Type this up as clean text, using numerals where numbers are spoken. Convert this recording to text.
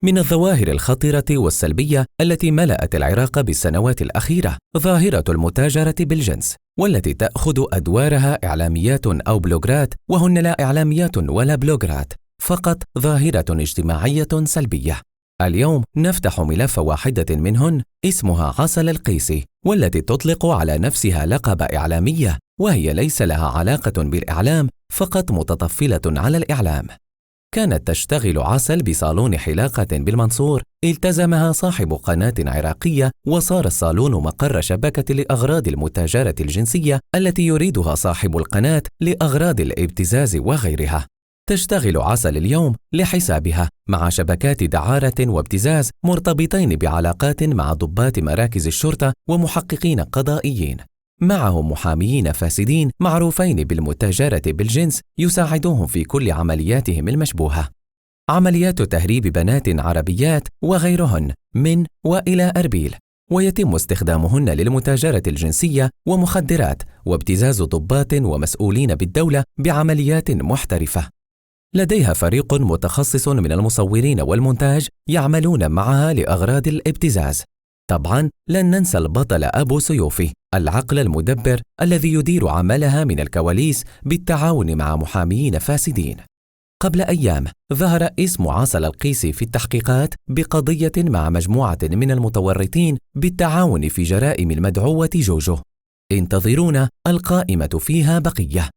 من الظواهر الخطيرة والسلبية التي ملأت العراق بالسنوات الأخيرة ظاهرة المتاجرة بالجنس، والتي تأخذ أدوارها إعلاميات أو بلوغرات، وهن لا إعلاميات ولا بلوغرات، فقط ظاهرة اجتماعية سلبية. اليوم نفتح ملف واحدة منهن اسمها عسل القيسي، والتي تطلق على نفسها لقب إعلامية، وهي ليس لها علاقة بالإعلام، فقط متطفلة على الإعلام. كانت تشتغل عسل بصالون حلاقة بالمنصور، التزمها صاحب قناة عراقية، وصار الصالون مقر شبكة لأغراض المتاجرة الجنسية التي يريدها صاحب القناة لأغراض الابتزاز وغيرها. تشتغل عسل اليوم لحسابها مع شبكات دعارة وابتزاز مرتبطين بعلاقات مع ضباط مراكز الشرطة ومحققين قضائيين، معهم محاميين فاسدين معروفين بالمتاجرة بالجنس يساعدوهم في كل عملياتهم المشبوهة، عمليات تهريب بنات عربيات وغيرهن من وإلى أربيل، ويتم استخدامهن للمتاجرة الجنسية ومخدرات وابتزاز ضباط ومسؤولين بالدولة بعمليات محترفة. لديها فريق متخصص من المصورين والمونتاج يعملون معها لأغراض الابتزاز. طبعا لن ننسى البطل أبو سيوفي، العقل المدبر الذي يدير عملها من الكواليس بالتعاون مع محاميين فاسدين. قبل أيام ظهر اسم عسل القيسي في التحقيقات بقضية مع مجموعة من المتورطين بالتعاون في جرائم المدعوة جوجو. انتظرونا، القائمة فيها بقية.